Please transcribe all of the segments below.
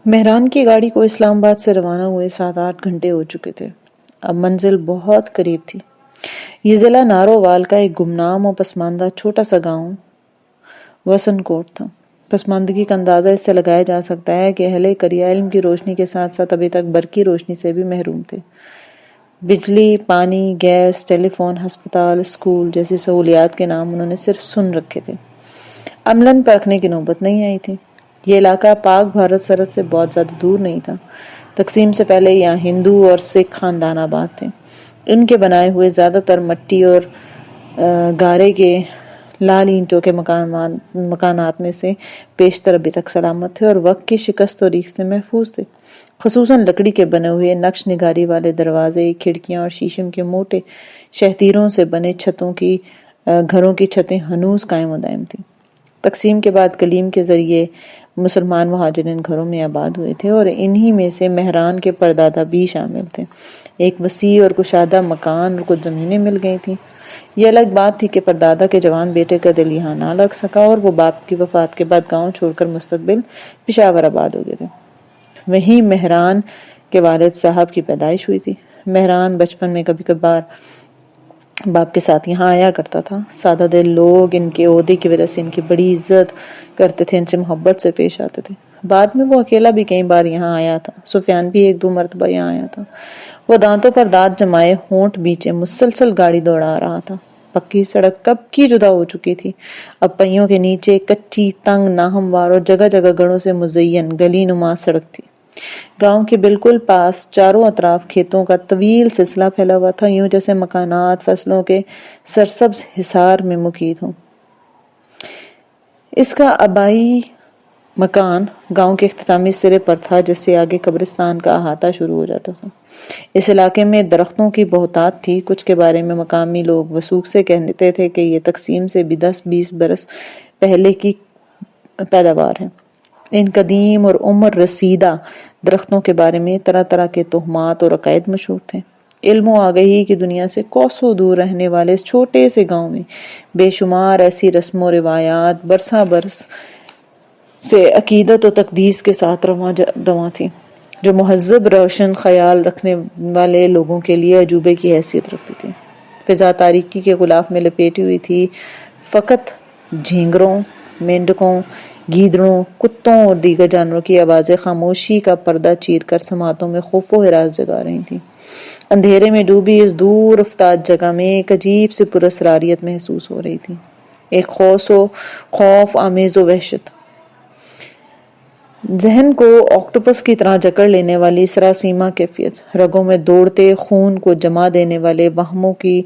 مہران کی گاڑی کو اسلام آباد سے روانہ ہوئے 7-8 گھنٹے ہو چکے تھے۔ اب منزل بہت قریب تھی۔ یہ ضلع نارووال کا ایک گمنام و پسماندہ چھوٹا سا گاؤں وسن کوٹ تھا۔ پسماندگی کا اندازہ اس سے لگایا جا سکتا ہے کہ اہل قریہ علم کی روشنی کے ساتھ ساتھ ابھی تک برقی روشنی سے بھی محروم تھے۔ بجلی، پانی، گیس، ٹیلی فون، ہسپتال، اسکول جیسی سہولیات کے نام انہوں نے صرف سن رکھے تھے، عملاً پرکھنے کی نوبت نہیں آئی تھی۔ یہ علاقہ پاک بھارت سرحد سے بہت زیادہ دور نہیں تھا۔ تقسیم سے پہلے یہاں ہندو اور سکھ خاندان آباد تھے۔ ان کے بنائے ہوئے زیادہ تر مٹی اور گارے کے لال اینٹوں کے مکانات میں سے بیشتر ابھی تک سلامت تھے اور وقت کی شکست و ریخ سے محفوظ تھے۔ خصوصاً لکڑی کے بنے ہوئے نقش نگاری والے دروازے، کھڑکیاں اور شیشم کے موٹے شہتیروں سے بنے گھروں کی چھتیں ہنوز قائم و دائم تھیں۔ تقسیم کے بعد کلیم کے ذریعے مسلمان مہاجرین گھروں میں آباد ہوئے تھے اور انہی میں سے مہران کے پردادا بھی شامل تھے۔ ایک وسیع اور کشادہ مکان اور کچھ زمینیں مل گئی تھیں۔ یہ الگ بات تھی کہ پردادا کے جوان بیٹے کا دل یہاں نہ لگ سکا اور وہ باپ کی وفات کے بعد گاؤں چھوڑ کر مستقبل پشاور آباد ہو گئے تھے۔ وہیں مہران کے والد صاحب کی پیدائش ہوئی تھی۔ مہران بچپن میں کبھی کبھار باپ کے ساتھ یہاں آیا کرتا تھا۔ سادہ دل لوگ ان کے عہدے کی وجہ سے ان کی بڑی عزت کرتے تھے، ان سے محبت سے پیش آتے تھے۔ بعد میں وہ اکیلا بھی کئی بار یہاں آیا تھا۔ سفیان بھی 1-2 مرتبہ یہاں آیا تھا۔ وہ دانتوں پر دانت جمائے ہونٹ بیچے مسلسل گاڑی دوڑا رہا تھا۔ پکی سڑک کب کی جدا ہو چکی تھی۔ اب پہیوں کے نیچے کچی، تنگ، ناہموار اور جگہ جگہ گڑوں سے مزین گلی نما سڑک تھی۔ گاؤں کے بالکل پاس چاروں اطراف کھیتوں کا طویل سلسلہ پھیلا ہوا تھا، یوں جیسے مکانات فصلوں کے سرسبز حصار میں مقید ہوں۔ اس کا آبائی مکان گاؤں کے اختتامی سرے پر تھا، جس سے آگے قبرستان کا احاطہ شروع ہو جاتا تھا۔ اس علاقے میں درختوں کی بہتات تھی۔ کچھ کے بارے میں مقامی لوگ وثوق سے کہتے تھے کہ یہ تقسیم سے بھی 10-20 برس پہلے کی پیداوار ہے۔ ان قدیم اور عمر رسیدہ درختوں کے بارے میں طرح طرح کے تہمات اور عقائد مشہور تھے۔ علم و آگہی کی دنیا سے کوسوں دور رہنے والے اس چھوٹے سے گاؤں میں بے شمار ایسی رسم و روایات برساں برس سے عقیدت و تقدیس کے ساتھ رواں دواں تھی، جو مہذب روشن خیال رکھنے والے لوگوں کے لیے عجوبے کی حیثیت رکھتی تھی۔ فضا تاریکی کے غلاف میں لپیٹی ہوئی تھی۔ فقط جھینگروں، مینڈکوں، گیدڑوں، کتوں اور دیگر جانوروں کی آوازیں خاموشی کا پردہ چیر کر سماعتوں میں خوف و ہراس جگا رہی تھیں۔ اندھیرے میں ڈوبی اس دور افتاد جگہ میں ایک عجیب سی پراسراریت محسوس ہو رہی تھی، ایک خوف آمیز و وحشت، ذہن کو آکٹوپس کی طرح جکڑ لینے والی سراسیما کیفیت، رگوں میں دوڑتے خون کو جما دینے والے وہموں کی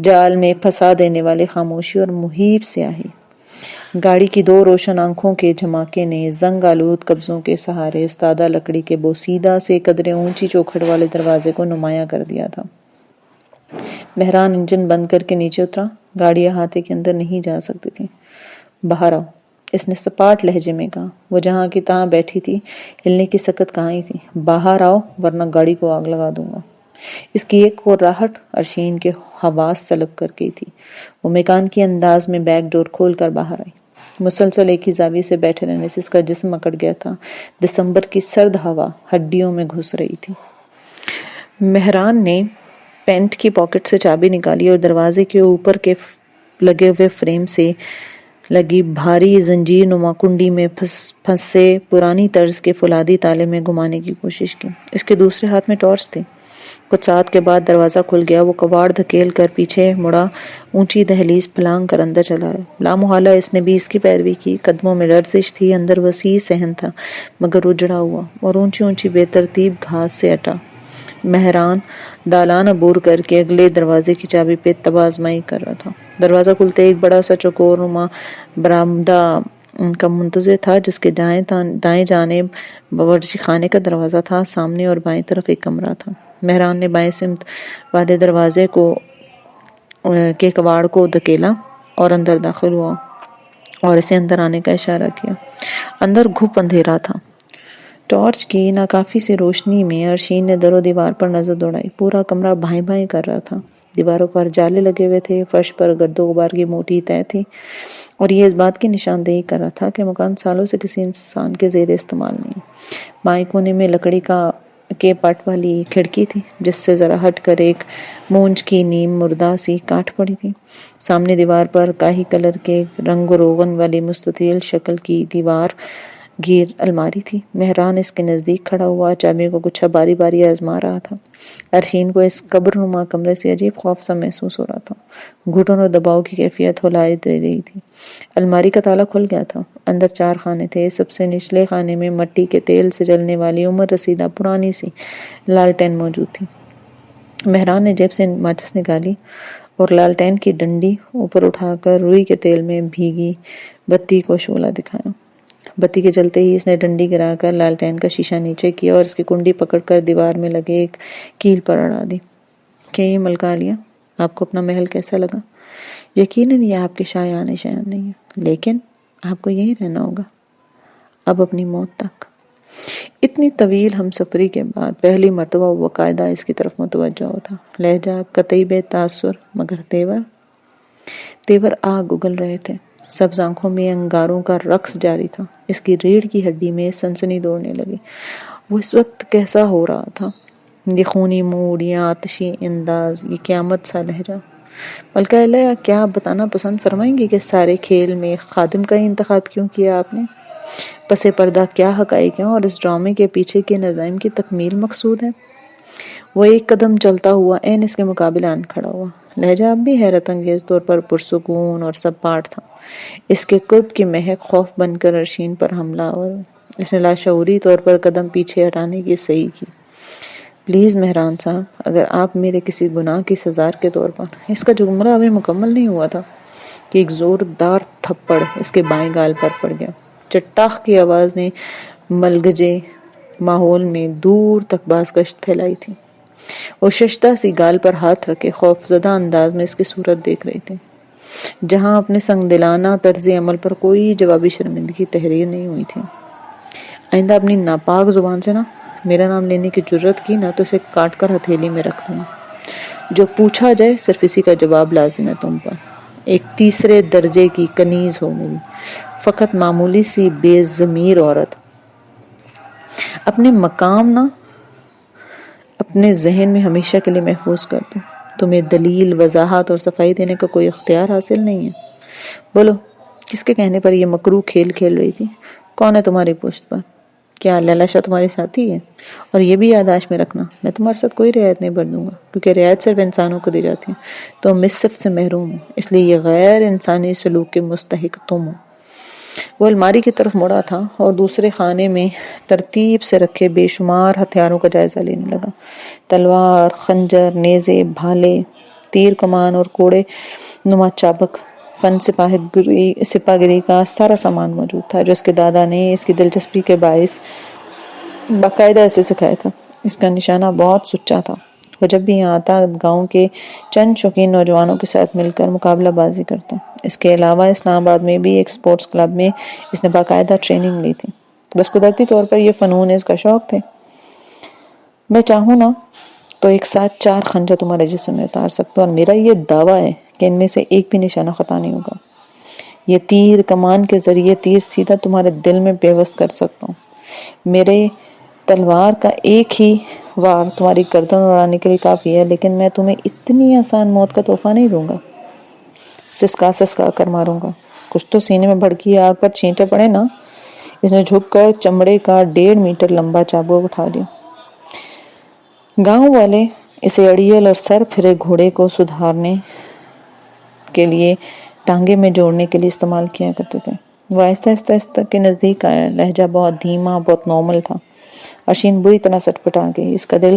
جال میں پھنسا دینے والے خاموشی اور مہیب سیاہی۔ گاڑی کی 2 روشن آنکھوں کے جھماکے نے زنگ آلود قبضوں کے سہارے استادہ لکڑی کے بوسیدہ سے قدرے اونچی چوکھٹ والے دروازے کو نمایاں کر دیا تھا۔ مہران انجن بند کر کے نیچے اترا۔ گاڑی احاطے کے اندر نہیں جا سکتی تھی۔ باہر آؤ، اس نے سپاٹ لہجے میں کہا۔ وہ جہاں کی تہاں بیٹھی تھی، ہلنے کی سکت کہاں ہی تھی۔ باہر آؤ ورنہ گاڑی کو آگ لگا دوں گا۔ اس کی ایک اور راہٹ ارشین کے حواس سلب کر گئی تھی۔ وہ میکانیکی انداز میں بیک ڈور کھول کر باہر آئی۔ مسلسل ایک ہی زاویے سے بیٹھے رہنے سے اس کا جسم اکڑ گیا تھا۔ دسمبر کی سرد ہوا ہڈیوں میں گھس رہی تھی۔ مہران نے پینٹ کی پاکٹ سے چابی نکالی اور دروازے کے اوپر کے لگے ہوئے فریم سے لگی بھاری زنجیر نما کنڈی میں پھنسے پرانی طرز کے فولادی تالے میں گھمانے کی کوشش کی۔ اس کے دوسرے ہاتھ میں ٹارچ تھی۔ کچھ ساعت کے بعد دروازہ کھل گیا۔ وہ کباڑ دھکیل کر پیچھے مڑا، اونچی دہلیز پھلانگ کر اندر چلا آیا۔ لامحالہ اس نے بھی اس کی پیروی کی۔ قدموں میں لرزش تھی، اندر وسیع صحن تھا مگر اجڑا ہوا اور اونچی اونچی بے ترتیب گھاس سے اٹا۔ مہران دالان عبور کر کے اگلے دروازے کی چابی پہ تب آزمائی کر رہا تھا۔ دروازہ کھلتے ایک بڑا سا چوکور نما برآمدہ ان کا منتظر تھا، جس کے دائیں جانب باورچی خانے کا دروازہ تھا۔ سامنے اور بائیں طرف ایک کمرہ تھا۔ مہران نے بائیں سمت والے دروازے کے کواڑ کو دھکیلا اور اندر داخل ہوا اور اسے اندر آنے کا اشارہ کیا۔ اندر گھپ اندھیرا تھا۔ ٹارچ کی ناکافی سی روشنی میں ارشین نے در و دیوار پر نظر دوڑائی۔ پورا کمرہ بھائیں بھائیں کر رہا تھا۔ دیواروں پر جالے لگے ہوئے تھے، فرش پر گرد و غبار کی موٹی تہہ تھی اور یہ اس بات کی نشاندہی کر رہا تھا کہ مکان سالوں سے کسی انسان کے زیر استعمال نہیں۔ بائیں کونے میں لکڑی کے پٹ والی کھڑکی تھی جس سے ذرا ہٹ کر ایک مونج کی نیم مردہ سی کاٹ پڑی تھی۔ سامنے دیوار پر کاہی کلر کے رنگ و روغن والی مستطیل شکل کی دیوار گیر الماری تھی۔ مہران اس کے نزدیک کھڑا ہوا چابیوں کو گچھا باری باری آزما رہا تھا۔ ارشین کو اس قبر نما کمرے سے عجیب خوف سا محسوس ہو رہا تھا۔ گھٹن اور دباؤ کی کیفیت ہلائی دے رہی تھی۔ الماری کا تالا کھل گیا تھا۔ اندر 4 خانے تھے۔ سب سے نچلے خانے میں مٹی کے تیل سے جلنے والی عمر رسیدہ پرانی سی لالٹین موجود تھی۔ مہران نے جیب سے ماچس نکالی اور لالٹین کی ڈنڈی اوپر اٹھا کر روئی کے تیل میں بھیگی بتی کو شعلہ دکھایا۔ بتی کے جلتے ہی اس نے ڈنڈی گرا کر لالٹین کا شیشہ نیچے کیا اور اس کی کنڈی پکڑ کر دیوار میں لگے ایک کیل پر اڑا دی۔ کہ یہ ملکہ عالیہ، آپ کو اپنا محل کیسا لگا؟ یقیناً یہ آپ کے شایان شیان نہیں ہے، لیکن آپ کو یہیں رہنا ہوگا اب اپنی موت تک۔ اتنی طویل ہم سفری کے بعد پہلی مرتبہ وہ باقاعدہ اس کی طرف متوجہ ہوتا۔ لہجہ قطعی بے تاثر، مگر تیور آگ اگل رہے تھے۔ سبز آنکھوں میں انگاروں کا رقص جاری تھا۔ اس کی ریڑھ کی ہڈی میں سنسنی دوڑنے لگی۔ وہ اس وقت کیسا ہو رہا تھا؟ یہ خونی موڑ، یہ آتشی انداز، یہ قیامت سا لہجہ۔ ملکہ عالیہ، کیا آپ بتانا پسند فرمائیں گے کہ سارے کھیل میں خادم کا ہی انتخاب کیوں کیا آپ نے؟ پس پردہ کیا حقائق ہیں اور اس ڈرامے کے پیچھے کے نظائم کی تکمیل مقصود ہے؟ وہ ایک قدم چلتا ہوا عین اس کے مقابلے آن کھڑا ہوا۔ لہجہ اب بھی حیرت انگیز طور پر پرسکون اور سب پاٹ تھا۔ اس کے قرب کی مہک خوف بن کر ارشین پر حملہ اور اس نے لاشعوری طور پر قدم پیچھے ہٹانے کی صحیح کی۔ پلیز مہران صاحب، اگر آپ میرے کسی گناہ کی سزا کے طور پر… اس کا جملہ ابھی مکمل نہیں ہوا تھا کہ ایک زوردار تھپڑ اس کے بائیں گال پر پڑ گیا۔ چٹاخ کی آواز نے ملگجے ماحول میں دور تک باز گشت پھیلائی تھی۔ وہ ششتہ سی گال پر ہاتھ رکھے خوف زدہ انداز میں اس کی صورت دیکھ رہی تھی، جہاں اپنے سنگ دلانہ طرز عمل پر کوئی جوابی شرمندگی تحریر نہیں ہوئی تھی۔ آئندہ اپنی ناپاک زبان سے میرا نام لینے کی جرت کی تو اسے کاٹ کر ہتھیلی میں رکھ دوں۔ جو پوچھا جائے صرف اسی کا جواب لازم ہے تم پر۔ ایک تیسرے درجے کی کنیز ہو میری، فقط معمولی سی بے ضمیر عورت۔ اپنے مقام اپنے ذہن میں ہمیشہ کے لیے محفوظ کر دو۔ تمہیں دلیل، وضاحت اور صفائی دینے کا کوئی اختیار حاصل نہیں ہے۔ بولو، کس کے کہنے پر یہ مکروہ کھیل کھیل رہی تھی؟ کون ہے تمہاری پشت پر؟ کیا لیلا شاہ تمہاری ساتھی ہے؟ اور یہ بھی یادداشت میں رکھنا، میں تمہارے ساتھ کوئی رعایت نہیں برتوں گا، کیونکہ رعایت صرف انسانوں کو دی جاتی ہے۔ تم مصف سے محروم ہو، اس لیے یہ غیر انسانی سلوک کے مستحق تم ہو۔ وہ الماری کی طرف مڑا تھا اور دوسرے خانے میں ترتیب سے رکھے بے شمار ہتھیاروں کا جائزہ لینے لگا۔ تلوار، خنجر، نیزے، بھالے، تیر کمان اور کوڑے نما چابک، فن سپاہ گری کا سارا سامان موجود تھا جو اس کے دادا نے اس کی دلچسپی کے باعث باقاعدہ اسے سکھایا تھا۔ اس کا نشانہ بہت سچا تھا۔ وہ جب بھی یہاں آتا گاؤں کے چند شوقین نوجوانوں کے ساتھ مل کر مقابلہ بازی کرتا۔ اس کے علاوہ اسلام آباد میں بھی ایک سپورٹس کلب میں اس نے باقاعدہ ٹریننگ لی تھی۔ بس قدرتی طور پر یہ فنون اس کا شوق تھے۔ میں چاہوں تو ایک ساتھ 4 خنجر تمہارے جسم میں اتار سکتا ہوں، اور میرا یہ دعویٰ ہے کہ ان میں سے ایک بھی نشانہ خطا نہیں ہوگا۔ یہ تیر کمان کے ذریعے تیر سیدھا تمہارے دل میں پیوست کر سکتا ہوں۔ میرے تلوار کا ایک ہی وار تمہاری گردن اڑانے کے لیے کافی ہے، لیکن میں تمہیں اتنی آسان موت کا تحفہ نہیں دوں گا۔ سسکا کر ماروں گا۔ کچھ تو سینے میں بھڑکی آگ پر چھینٹے پڑے نا۔ اس نے جھک کر چمڑے کا 1.5 میٹر لمبا چابک اٹھا لیا۔ گاؤں والے اسے اڑیل اور سر پھرے گھوڑے کو سدھارنے کے لیے ٹانگے میں جوڑنے کے لیے استعمال کیا کرتے تھے۔ وہ آہستہ آہستہ کے نزدیک آیا۔ لہجہ بہت دھیما، بہت نارمل تھا۔ ارشین بری طرح سٹپٹا گئی۔ اس کا دل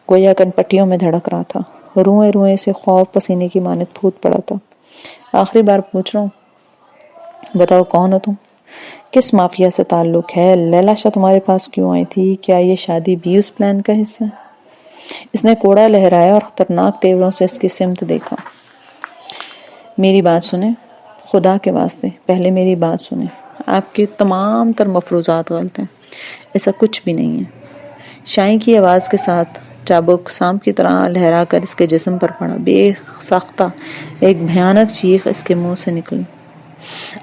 گویا کن پٹیوں میں دھڑک رہا تھا۔ روئے سے خوف پسینے کی مانند پھوٹ پڑا تھا۔ آخری بار پوچھ رہا ہوں، بتاؤ کون ہو تم؟ کس مافیا سے تعلق ہے؟ لیلا شاہ تمہارے پاس کیوں آئی تھی؟ کیا یہ شادی بھی اس پلان کا حصہ ہے؟ اس نے کوڑا لہرایا اور خطرناک تیوروں سے اس کی سمت دیکھا۔ میری بات سنیں، خدا کے واسطے پہلے میری بات سنیں۔ آپ کے تمام تر مفروضات غلط ہیں۔ ایسا کچھ بھی نہیں ہے۔ شائیں کی آواز کے ساتھ چابک سانپ کی طرح لہرا کر اس کے جسم پر پڑا۔ بے ساختہ ایک بھیانک چیخ اس کے منہ سے نکلی۔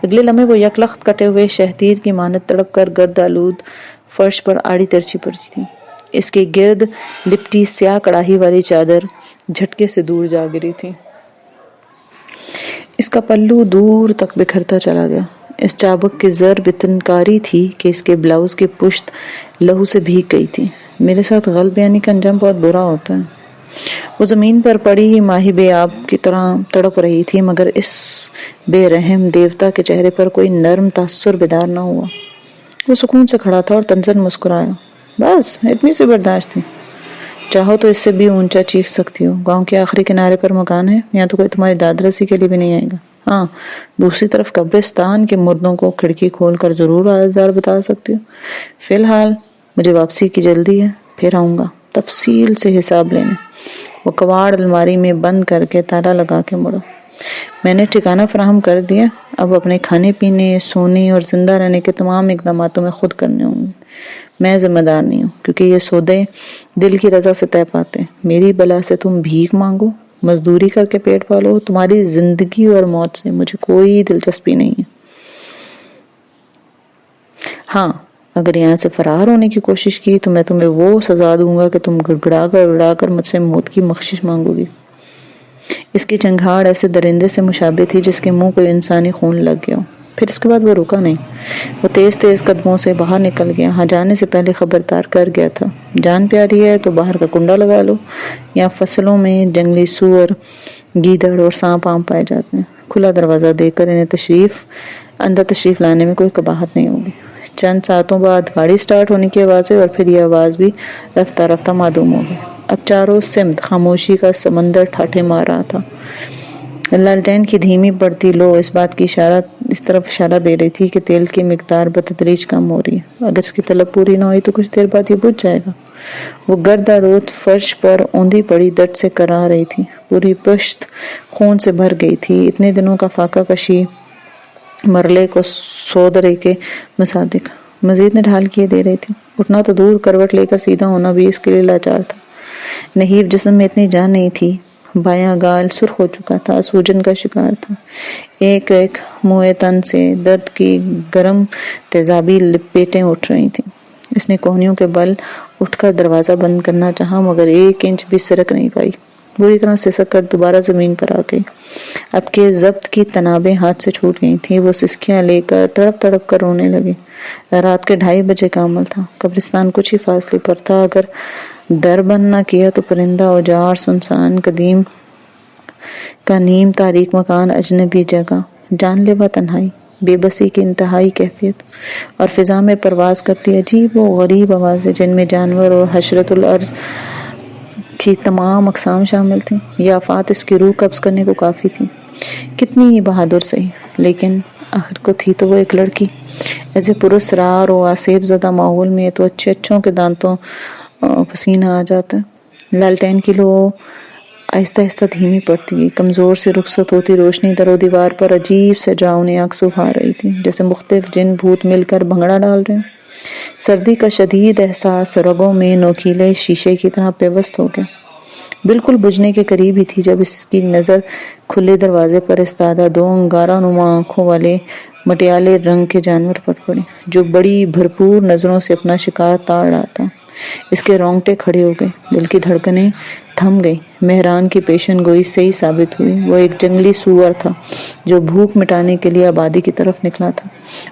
اگلے لمحے وہ یکلخت کٹے ہوئے شہتیر کی مانند تڑپ کر گرد آلود فرش پر آڑی ترچی پڑی تھی. اس کے گرد لپٹی سیاہ کڑاہی والی چادر جھٹکے سے دور جا گری تھی. اس کا پلو دور تک بکھرتا چلا گیا. اس چابک کی ضرب اتنی کاری تھی کہ اس کے بلاؤز کی پشت لہو سے بھیگ گئی تھی. میرے ساتھ غلط بیانی کا انجام بہت برا ہوتا ہے. وہ زمین پر پڑی ماہی بے آب کی طرح تڑپ رہی تھی، مگر اس بے رحم دیوتا کے چہرے پر کوئی نرم تاثر بیدار نہ ہوا. وہ سکون سے کھڑا تھا اور تنزن مسکرایا. بس اتنی سی برداشت تھی. چاہو تو اس سے بھی اونچا چیخ سکتی ہو. گاؤں کے آخری کنارے پر مکان ہے، یہاں تو کوئی تمہاری داد رسی کے لیے بھی نہیں آئے گا. ہاں، دوسری طرف قبرستان کے مردوں کو کھڑکی کھول کر ضرور آزار بتا سکتی ہو. فی الحال مجھے واپسی کی جلدی ہے، پھر آؤں گا تفصیل سے حساب لینے. وہ کواڑ الماری میں بند کر کے تالا لگا کے مڑا. میں نے ٹھکانہ فراہم کر دیا. اب اپنے کھانے پینے، سونے اور زندہ رہنے کے تمام اقداماتوں میں خود کرنے ہوں گے. میں ذمہ دار نہیں ہوں، کیونکہ یہ سودے دل کی رضا سے طے پاتے ہیں. میری بلا سے تم بھیک مانگو، مزدوری کر کے پیٹ پالو، تمہاری زندگی اور موت سے مجھے کوئی دلچسپی نہیں ہے. ہاں، اگر یہاں سے فرار ہونے کی کوشش کی تو میں تمہیں وہ سزا دوں گا کہ تم گڑگڑا کر مجھ سے موت کی بخشش مانگو گی. اس کی چنگھاڑ ایسے درندے سے مشابہ تھی جس کے منہ کوئی انسانی خون لگ گیا ہو. پھر اس کے بعد وہ رکا نہیں. وہ تیز تیز قدموں سے باہر نکل گیا. ہاں، جانے سے پہلے خبردار کر گیا تھا، جان پیاری ہے تو باہر کا کنڈا لگا لو. یہاں فصلوں میں جنگلی سور، گیدڑ اور سانپ عام پائے جاتے ہیں. کھلا دروازہ دے کر انہیں اندر تشریف لانے میں کوئی قباحت نہیں ہوگی. چند ساعتوں بعد گاڑی سٹارٹ ہونے کی آواز ہے اور پھر یہ آواز بھی رفتہ رفتہ معدوم ہو گئی. اب چاروں سمت خاموشی کا سمندر ٹھاٹھے مار رہا تھا. لالٹین کی دھیمی بڑھتی لو اس بات کی اس طرف اشارہ دے رہی تھی کہ تیل کی مقدار بتدریج کم ہو رہی ہے. اگر اس کی طلب پوری نہ ہوئی تو کچھ دیر بعد یہ بجھ جائے گا. وہ گرد آلود فرش پر اوندھی پڑی درد سے کرا رہی تھی. پوری پشت خون سے بھر گئی تھی. اتنے دنوں کا فاقہ کشی مرلے کو سودرے کے مصادق مزید نڈھال کیے دے رہی تھی. اٹھنا تو دور، کروٹ لے کر سیدھا ہونا بھی اس کے لیے لاچار تھا. نحیف جسم میں اتنی جان نہیں تھی. بایاں گال سرخ ہو چکا تھا، سوجن کا شکار تھا. ایک ایک موئے تن سے درد کی گرم تیزابی لپیٹیں اٹھ رہی تھیں. اس نے کوہنیوں کے بل اٹھ کر دروازہ بند کرنا چاہا، مگر 1 انچ بھی سرک نہیں پائی. بری طرح سسک کر دوبارہ زمین پر آ گئی. اب کے ضبط کی تنابیں ہاتھ سے چھوٹ گئی تھیں. وہ سسکیاں لے کر تڑپ تڑپ کر رونے لگی. رات کے 2:30 بجے کا عمل تھا. قبرستان کچھ ہی فاصلے پر تھا. اگر در بند نہ کیا تو پرندہ اجاڑ، سنسان قدیم کا نیم تاریک مکان، اجنبی جگہ، جان لیوا تنہائی، بے بسی کی انتہائی کیفیت اور فضا میں پرواز کرتی عجیب و غریب آوازیں جن میں جانور اور حشرت الارض کی تمام اقسام شامل تھیں. یہ آفات اس کی روح قبض کرنے کو کافی تھی. کتنی ہی بہادر سہی، لیکن آخر کو تھی تو وہ ایک لڑکی. ایسے پراسرار و آسیب زدہ ماحول میں تو اچھوں کے دانتوں پسینہ آ جاتا ہے. لالٹین کی لو آہستہ آہستہ دھیمی پڑتی گئی. کمزور سے رخصت ہوتی روشنی در و دیوار پر عجیب سے ڈراؤنے عکس ابھار رہی تھی، جیسے مختلف جن بھوت مل کر بھنگڑا ڈال رہے ہیں. سردی کا شدید احساس رگوں میں نوکیلے شیشے کی طرح پیوست ہو گیا. بالکل بجھنے کے قریب ہی تھی جب اس کی نظر کھلے دروازے پر استادہ 2 انگارہ نما آنکھوں والے مٹیالے رنگ کے جانور پر پڑے، جو بڑی بھرپور نظروں سے اپنا شکار تاڑ رہا تھا. اس کے رونگٹے کھڑے ہو گئے، دل کی دھڑکنیں تھم گئی. مہران کی پیشن گوئی صحیح ثابت ہوئی. وہ ایک جنگلی سور تھا جو بھوک مٹانے کے لیے آبادی کی طرف نکلا تھا.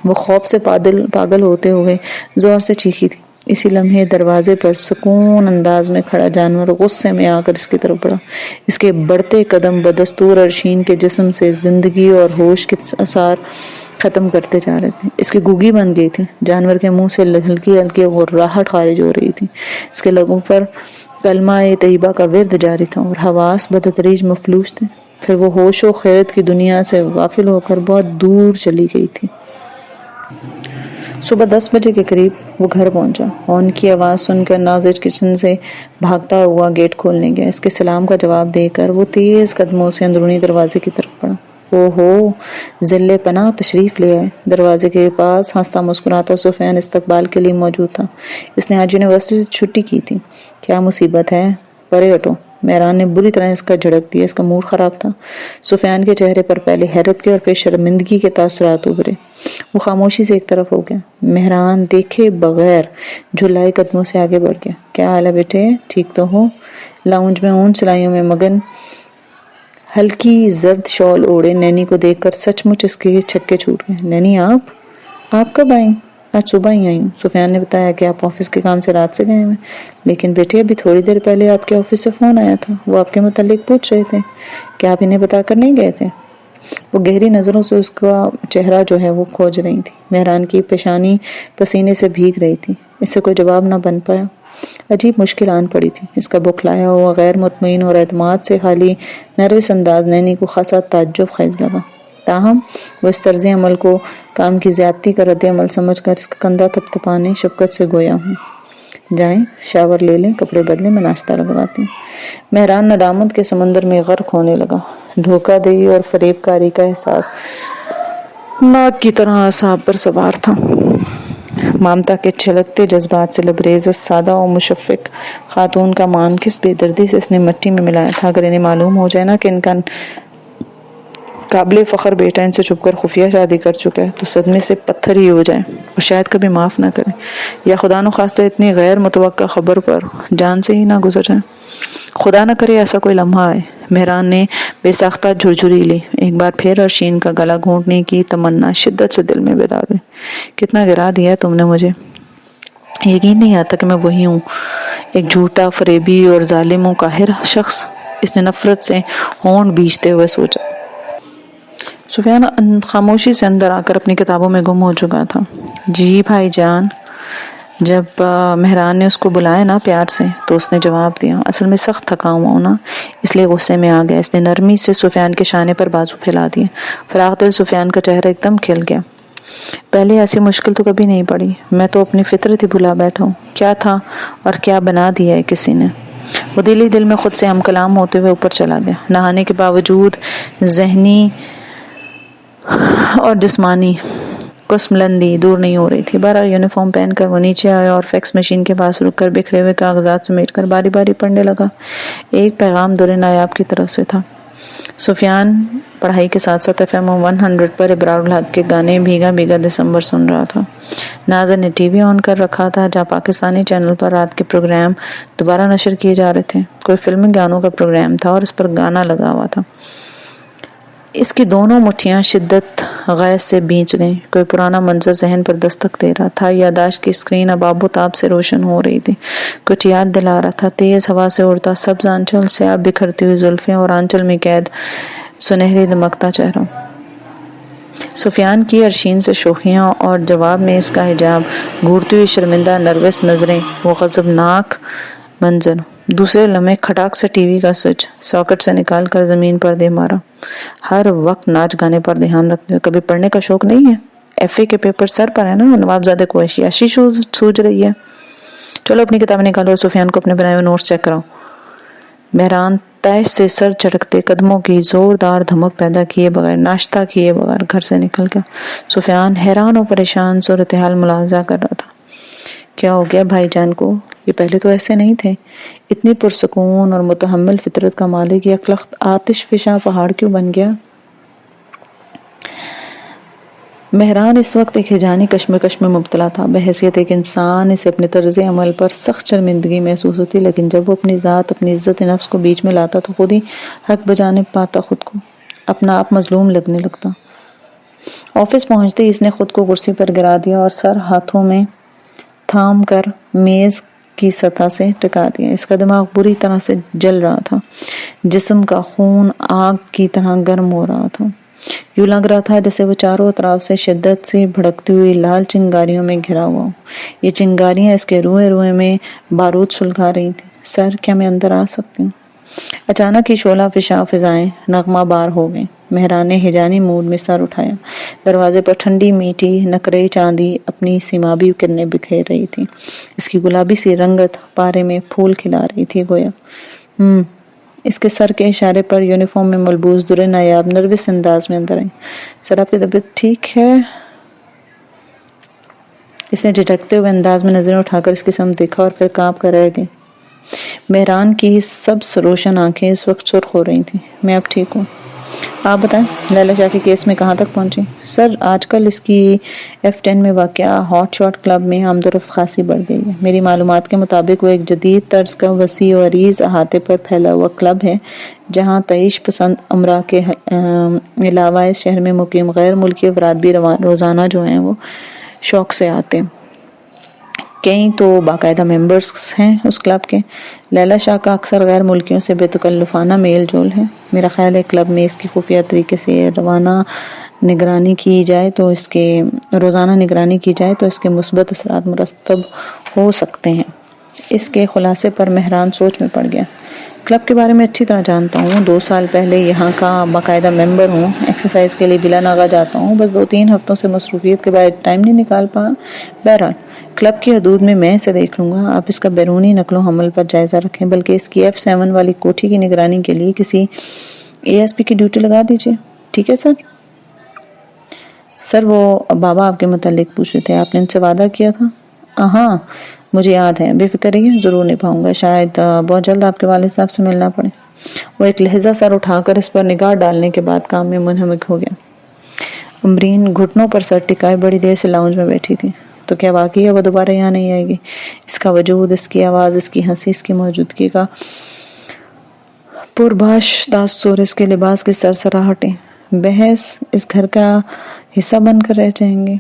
وہ خوف سے پاگل ہوتے ہوئے زور سے چیخی تھی. اسی لمحے دروازے پر سکون انداز میں کھڑا جانور غصے میں آ کر اس کی طرف بڑھا. اس کے بڑھتے قدم بدستور ارشین کے جسم سے زندگی اور ہوش کے اثار ختم کرتے جا رہے تھے. اس کی گوگی بن گئی تھی. جانور کے منہ سے ہلکی ہلکی غراہٹ خارج ہو رہی تھی. اس کے لبوں پر کلمہ طیبہ کا ورد جاری تھا اور حواس بتدریج مفلوج تھے. پھر وہ ہوش و خیرت کی دنیا سے غافل ہو کر بہت دور چلی گئی تھی. صبح 10 بجے کے قریب وہ گھر پہنچا. ہارن کی آواز سن کر ناظر کچن سے بھاگتا ہوا گیٹ کھولنے گیا. اس کے سلام کا جواب دے کر وہ تیز قدموں سے اندرونی دروازے کی طرف بڑھا. اوہو، ذل پناہ تشریف لے آئے. دروازے کے پاس ہنستا مسکراتا سفیان استقبال کے لیے موجود تھا. اس نے آج یونیورسٹی سے چھٹی کی تھی. کیا مصیبت ہے؟ پرے ہٹو. مہران نے بری طرح اس کا جھڑک دیا، اس کا موڈ خراب تھا۔ سفیان کے چہرے پر پہلے حیرت کے اور پھر شرمندگی کے تاثرات ابھرے۔ وہ خاموشی سے ایک طرف ہو گیا۔ مہران دیکھے بغیر جھلائے قدموں سے آگے بڑھ گیا۔ کیا حال ہے بیٹے، ٹھیک تو ہو؟ لاؤنج میں اون سلائیوں میں مگن ہلکی زرد شال اوڑے نینی کو دیکھ کر سچ مچ اس کے چھکے چھوٹ گئے۔ نینی آپ کب آئیں؟ آج صبح ہی آئی ہوں۔ سفیان نے بتایا کہ آپ آفس کے کام سے رات سے گئے ہوئے، لیکن بیٹے ابھی تھوڑی دیر پہلے آپ کے آفس سے فون آیا تھا، وہ آپ کے متعلق پوچھ رہے تھے کہ آپ انہیں بتا کر نہیں گئے تھے۔ وہ گہری نظروں سے اس کا چہرہ جو ہے وہ کھوج رہی تھی۔ مہران کی پیشانی پسینے سے بھیگ رہی تھی۔ اس سے کوئی جواب نہ بن پایا۔ عجیب مشکل آن پڑی تھی۔ اس کا بوکھلایا ہوا غیر مطمئن اور اعتماد سے خالی نروس انداز نینی کو خاصا تعجب خیز لگا۔ تاہم وہ اس طرز عمل کو کام کی زیادتی کا رد عمل سمجھ کر اس کا کندھا تھپتھپانے شفقت سے گویا ہوں، جائیں شاور لے لیں، کپڑے بدلیں، میں ناشتہ لگواتی ہوں۔ مہران ندامت کے سمندر میں غرق ہونے لگا۔ دھوکہ دہی اور فریب کاری کا احساس ناگ کی طرح اعصاب پر سوار تھا۔ ممتا کے چھلکتے جذبات سے لبریز اس سادہ اور مشفق خاتون کا مان کس بے دردی سے اس نے مٹی میں ملایا تھا۔ اگر انہیں معلوم ہو جائے نا کہ ان کا قابل فخر بیٹا ان سے چھپ کر خفیہ شادی کر چکا ہے تو صدمے سے پتھر ہی ہو جائیں اور شاید کبھی معاف نہ کریں، یا خدا نخواستہ اتنی غیر متوقع خبر پر جان سے ہی نہ گزر جائیں۔ خدا نہ کرے ایسا کوئی لمحہ آئے۔ مہران نے بے ساختہ جھرجھری لی۔ ایک بار پھر ارشین کا گلا گھونٹنے کی تمنا شدت سے دل میں بیدار ہوئی۔ کتنا گرا دیا ہے تم نے مجھے، یقین نہیں آتا کہ میں وہی ہوں، ایک جھوٹا، فریبی اور ظالم و قاہر شخص، اس نے نفرت سے ہونٹ بیچتے ہوئے سوچا۔ سفیان خاموشی سے اندر آ کر اپنی کتابوں میں گم ہو چکا تھا۔ جی بھائی جان۔ جب مہران نے اس کو بلایا نا پیار سے تو اس نے جواب دیا، اصل میں سخت تھکا ہوا ہوں نا، اس لیے غصے میں آ گیا۔ اس نے نرمی سے سفیان کے شانے پر بازو پھیلا دیے۔ فراخ دل سفیان کا چہرہ ایک دم کھل گیا۔ پہلے ایسی مشکل تو کبھی نہیں پڑی، میں تو اپنی فطرت ہی بھلا بیٹھا ہوں، کیا تھا اور کیا بنا دیا ہے کسی نے۔ وہ دل میں خود سے ہم کلام ہوتے ہوئے اوپر چلا گیا۔ نہانے کے باوجود ذہنی اور جسمانی کسملندی دور نہیں ہو رہی تھی۔ بہرحال یونیفارم پہن کر وہ نیچے آیا اور فیکس مشین کے پاس رک کر بکھرے ہوئے کاغذات سمیٹ کر باری باری پڑھنے لگا۔ ایک پیغام در نایاب کی طرف سے تھا۔ سفیان پڑھائی کے ساتھ ساتھ FM 100 پر ابرار الحق کے گانے بھیگا بھیگا دسمبر سن رہا تھا۔ ناظر نے ٹی وی آن کر رکھا تھا جہاں پاکستانی چینل پر رات کے پروگرام دوبارہ نشر کیے جا رہے تھے۔ کوئی فلمی گانوں کا پروگرام تھا اور اس پر گانا لگا ہوا تھا۔ اس کی دونوں مٹھیاں شدت غیظ سے بھیج گئیں۔ کوئی پرانا منظر ذہن پر دستک دے رہا تھا۔ یادداشت کی اسکرین اب آب و تاب سے روشن ہو رہی تھی۔ کچھ یاد دلا رہا تھا، تیز ہوا سے اڑتا سبز آنچل، سیاہ بکھرتی ہوئی زلفیں اور آنچل میں قید سنہری دمکتا چہرہ۔ سفیان کی ارشین سے شوخیاں اور جواب میں اس کا حجاب، گھورتی ہوئی شرمندہ نروس نظریں، وہ غضبناک منظر۔ دوسرے لمحے کھٹاک سے ٹی وی کا سوئچ ساکٹ سے نکال کر زمین پر دے مارا۔ ہر وقت ناچ گانے پر دھیان رکھتے ہوئے کبھی پڑھنے کا شوق نہیں ہے؟ FA کے پیپر سر پر ہے نا، نوابزادے کو عیاشی سوج رہی ہے۔ چلو اپنی کتابیں نکالو اور سفیان کو اپنے بنائے ہوئے نوٹس چیک کراؤ۔ مہران تیش سے سر جھٹکتے قدموں کی زوردار دھمک پیدا کیے بغیر، ناشتہ کیے بغیر گھر سے نکل گیا۔ سفیان حیران و پریشان صورتحال ملاحظہ کر رہا تھا۔ کیا ہو گیا بھائی جان کو؟ یہ پہلے تو ایسے نہیں تھے۔ اتنی پرسکون اور متحمل فطرت کا مالک یہ اکلخت آتش فشاں پہاڑ کیوں بن گیا؟ مہران اس وقت ایک ہیجانی کشمکش میں مبتلا تھا۔ بحیثیت ایک انسان اسے اپنے طرز عمل پر سخت شرمندگی محسوس ہوتی، لیکن جب وہ اپنی ذات، اپنی عزت نفس کو بیچ میں لاتا تو خود ہی حق بجانب پاتا، خود کو اپنا آپ مظلوم لگنے لگتا۔ آفس پہنچتے ہی اس نے خود کو کرسی پر گرا دیا اور سر ہاتھوں میں تھام کر میز کی سطح سے ٹکا دیا۔ اس کا دماغ بری طرح سے جل رہا تھا، جسم کا خون آگ کی طرح گرم ہو رہا تھا۔ یوں لگ رہا تھا جیسے وہ چاروں اطراف سے شدت سے بھڑکتی ہوئی لال چنگاریوں میں گھرا ہوا ہو۔ یہ چنگاریاں اس کے روئے روئے میں بارود سلگا رہی تھی۔ سر، کیا میں اندر آ سکتی ہوں؟ اچانک ہی شعلہ فشاں فضائیں نغمہ بار ہو گئیں۔ مہران نے ہیجانی موڈ میں سر اٹھایا۔ دروازے پر ٹھنڈی میٹھی نقرئی چاندی اپنی سیمابی کرنے بکھیر رہی تھی۔ اس کی گلابی سی رنگت پارے میں پھول کھلا رہی تھی گویا۔ اس کے سر کے اشارے پر یونیفارم میں ملبوس در نایاب نروس انداز میں اندر آئی۔ سر، آپ کی طبیعت ٹھیک ہے؟ اس نے جھٹکتے ہوئے انداز میں نظریں اٹھا کر اس کی سمت دیکھا اور پھر کانپ کر رہ گئی۔ مہران کی سب روشن آنکھیں اس وقت سرخ ہو رہی تھیں۔ میں اب ٹھیک ہوں، آپ بتائیں لیلا شاہ کے کیس میں کہاں تک پہنچی؟ سر آج کل اس کی F10 میں واقع ہاٹ شاٹ کلب میں آمد و رفت خاصی بڑھ گئی ہے۔ میری معلومات کے مطابق وہ ایک جدید طرز کا وسیع و عریض احاطے پر پھیلا ہوا کلب ہے جہاں تعیش پسند امراء کے علاوہ اس شہر میں مقیم غیر ملکی افراد بھی روزانہ جو ہیں وہ شوق سے آتے ہیں۔ کئی تو باقاعدہ ممبرز ہیں اس کلب کے۔ لیلا شاہ کا اکثر غیر ملکیوں سے بے تکلفانہ میل جول ہے۔ میرا خیال ہے کلب میں اس کی خفیہ طریقے سے روزانہ نگرانی کی جائے تو اس کے مثبت اثرات مرتب ہو سکتے ہیں۔ اس کے خلاصے پر مہران سوچ میں پڑ گیا۔ کلب کے بارے میں اچھی طرح جانتا ہوں، 2 سال پہلے یہاں کا باقاعدہ ممبر ہوں، ایکسرسائز کے لیے بلا ناغہ جاتا ہوں، بس 2-3 ہفتوں سے مصروفیت کے بعد ٹائم نہیں نکال پا۔ بہرحال کلب کی حدود میں اسے دیکھ لوں گا۔ آپ اس کا بیرونی نقل و حمل پر جائزہ رکھیں، بلکہ اس کی F7 والی کوٹھی کی نگرانی کے لیے کسی ASP کی ڈیوٹی لگا دیجیے۔ ٹھیک ہے سر؟ سر وہ بابا آپ کے متعلق پوچھ رہے تھے، آپ نے ان سے وعدہ کیا تھا؟ ہاں مجھے یاد ہے، بے فکر رہیے، ضرور نبھاؤں گا۔ شاید بہت جلد آپ کے والد صاحب سے ملنا پڑے۔ وہ ایک لہجہ سر اٹھا کر اس پر نگاہ ڈالنے کے بعد کام میں منہمک ہو گیا۔ امرین گھٹنوں پر سر ٹکائے بڑی دیر سے لاؤنج میں بیٹھی تھی۔ تو کیا واقعی ہے وہ دوبارہ یہاں نہیں آئے گی؟ اس کا وجود، اس کی آواز، اس کی ہنسی، اس کی موجودگی کا پرباش تاثر، اس کے لباس کی سرسراہٹیں بحث اس گھر کا حصہ بن کر رہ جائیں گے۔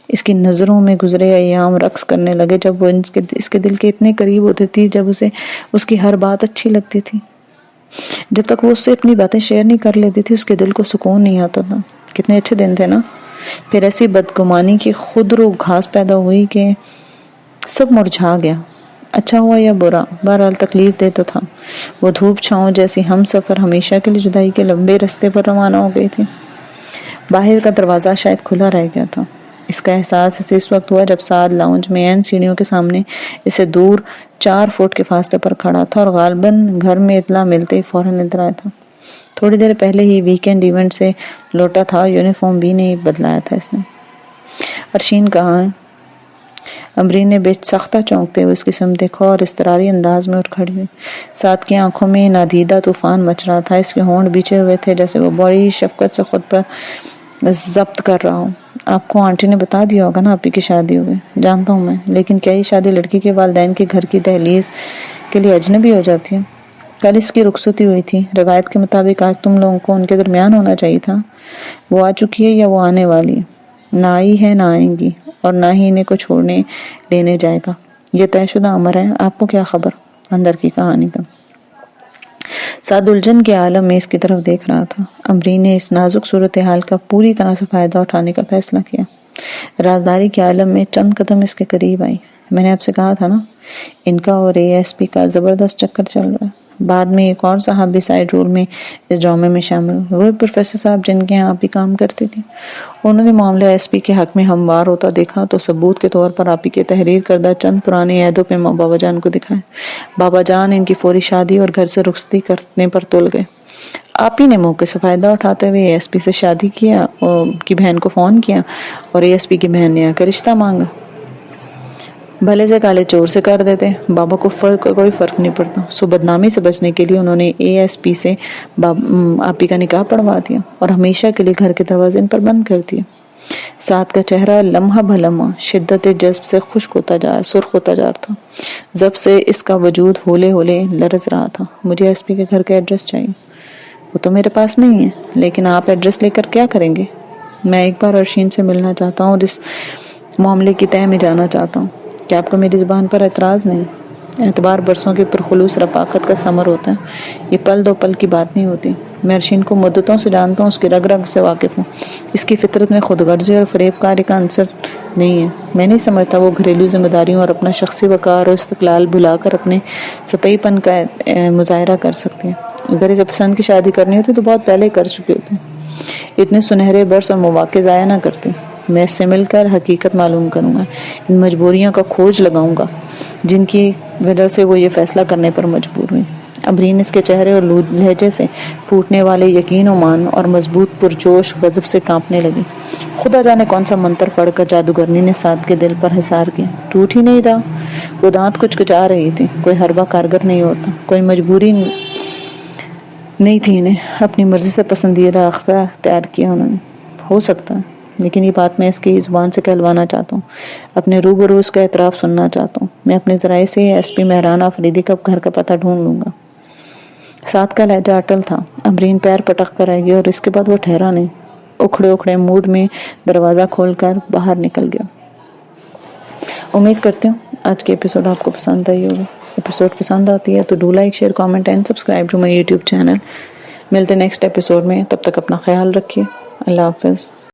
اس کی نظروں میں گزرے ایام رقص کرنے لگے جب وہ اس کے دل کے اتنے قریب ہوتی تھی، جب اسے اس کی ہر بات اچھی لگتی تھی۔ جب تک وہ اس سے اپنی باتیں شیئر نہیں کر لیتی تھی اس کے دل کو سکون نہیں آتا تھا۔ کتنے اچھے دن تھے نا؟ پھر ایسی بدگمانی کی خودرو گھاس پیدا ہوئی کہ سب مرجھا گیا۔ اچھا ہوا یا برا، بہرحال تکلیف دہ تو تھا۔ وہ دھوپ چھاؤں جیسی ہم سفر ہمیشہ کے لیے جدائی کے لمبے رستے پر روانہ ہو گئی تھی۔ باہر کا دروازہ شاید کھلا رہ گیا تھا۔ اس کا احساس اسے اس وقت ہوا جب سعد لاؤنج میں عین سیڑھیوں کے سامنے اسے دور 4 فٹ کے فاصلے پر کھڑا تھا اور غالباً گھر میں اطلاع ملتے ہی فوراً ادھر آیا تھا۔ تھوڑی دیر پہلے ہی ویکینڈ ایونٹ سے لوٹا تھا، یونیفارم بھی نہیں بدلایا تھا اس نے۔ ارشین کہاں ہے؟ امرین نے بے سختہ چونکتے ہوئے اس کی سمت دیکھا اور اضطراری انداز میں اٹھ کھڑی ہوئی۔ سعد کی آنکھوں میں نادیدہ طوفان مچ رہا تھا، اس کے ہونٹ بیچے ہوئے تھے جیسے وہ بڑی شفقت سے خود پر ضبط کر رہا ہو۔ آپ کو آنٹی نے بتا دیا ہوگا نا آپی کی شادی ہوئی؟ جانتا ہوں میں، لیکن کیا یہ شادی لڑکی کے والدین کے گھر کی دہلیز کے لیے اجنبی ہو جاتی ہے؟ کل اس کی رخصتی ہوئی تھی، روایت کے مطابق آج تم لوگوں کو ان کے درمیان ہونا چاہیے تھا۔ وہ آ چکی ہے یا وہ آنے والی ہے؟ نہ آئی ہے نہ آئیں گی، اور نہ ہی انہیں کو چھوڑنے لینے جائے گا۔ یہ طے شدہ امر ہے، آپ کو کیا خبر اندر کی کہانی کا؟ سعد الجھن کے عالم میں اس کی طرف دیکھ رہا تھا۔ امرین نے اس نازک صورتحال کا پوری طرح سے فائدہ اٹھانے کا فیصلہ کیا۔ رازداری کے عالم میں چند قدم اس کے قریب آئی۔ میں نے آپ سے کہا تھا نا، ان کا اور ASP کا زبردست چکر چل رہا ہے۔ بعد میں ایک اور صاحب بھی سائیڈ رول میں اس ڈرامے میں شامل ہوئے، وہ پروفیسر صاحب جن کے یہاں آپ بھی کام کرتے تھے۔ انہوں نے معاملہ SP کے حق میں ہموار ہوتا دیکھا تو ثبوت کے طور پر آپ ہی کے تحریر کردہ چند پرانے عہدوں پہ بابا جان کو دکھائے۔ بابا جان ان کی فوری شادی اور گھر سے رخصتی کرنے پر تل گئے۔ آپ ہی نے موقع سے فائدہ اٹھاتے ہوئے ASP سے شادی کیا، کی بہن کو فون کیا اور ASP کی بہن نے آ کر رشتہ مانگا۔ بھلے سے کالے چور سے کر دیتے، بابا کو کوئی فرق نہیں پڑتا۔ سو بدنامی سے بچنے کے لیے انہوں نے ASP سے آپی کا نکاح پڑھوا دیا اور ہمیشہ کے لیے گھر کے دروازے ان پر بند کر دیا۔ سعد کا چہرہ لمحہ بھلمحہ شدت جذب سے سرخ ہوتا جا رہا تھا، جب سے اس کا وجود ہولے ہولے لرز رہا تھا۔ مجھے SP کے گھر کا ایڈریس چاہیے۔ وہ تو میرے پاس نہیں ہے، لیکن آپ ایڈریس لے کر کیا کریں گے؟ میں ایک بار ارشین سے ملنا چاہتا ہوں اور اس معاملے کی تہہ میں جانا چاہتا ہوں۔ کیا آپ کو میری زبان پر اعتراض نہیں؟ اعتبار برسوں کے پرخلوص رفاقت کا ثمر ہوتا ہے، یہ پل دو پل کی بات نہیں ہوتی۔ میں ارشین کو مدتوں سے جانتا ہوں، اس کی رگ رگ سے واقف ہوں۔ اس کی فطرت میں خود غرضی اور فریب کاری کا عنصر نہیں ہے۔ میں نہیں سمجھتا وہ گھریلو ذمہ داریوں اور اپنا شخصی وقار اور استقلال بھلا کر اپنے سطحی پن کا مظاہرہ کر سکتے ہیں۔ اگر اسے پسند کی شادی کرنی ہوتی تو بہت پہلے کر چکے ہوتے۔ اتنے سنہرے برس اور مواقع ضائع نہ کرتے۔ میں اس سے مل کر حقیقت معلوم کروں گا، ان مجبوریوں کا کھوج لگاؤں گا جن کی وجہ سے وہ یہ فیصلہ کرنے پر مجبور ہوئی۔ امرین اس کے چہرے اور لہجے سے پھوٹنے والے یقین و مان اور مضبوط پرجوش غضب سے کانپنے لگی۔ خدا جانے کون سا منتر پڑھ کر جادوگرنی نے سعد کے دل پر حصار کیا، ٹوٹ ہی نہیں رہا۔ وہ دانت کچکچا رہی تھی. کوئی حربہ کارگر نہیں ہوتا, کوئی مجبوری نہیں تھی انہیں, اپنی مرضی سے پسندیدہ راستہ اختیار کیا انہوں نے. ہو سکتا ہے, لیکن یہ بات میں اس کی زبان سے کہلوانا چاہتا ہوں, اپنے روبرو اس کا اعتراف سننا چاہتا ہوں. میں اپنے ذرائع سے ایس پی مہران آفریدی کا گھر کا پتہ ڈھونڈ لوں گا. ساتھ کا لہجہ اٹل تھا. امرین پیر پٹک کر آئی اور اس کے بعد وہ ٹھہرا نہیں. اکھڑے موڈ میں دروازہ کھول کر باہر نکل گیا. امید کرتی ہوں آج کی ایپیسوڈ آپ کو پسند آئی ہوگی. ایپیسوڈ پسند آتی ہے تو do like, share, comment and subscribe to my YouTube channel. ملتے نیکسٹ ایپیسوڈ میں, تب تک اپنا خیال رکھیے. اللہ حافظ.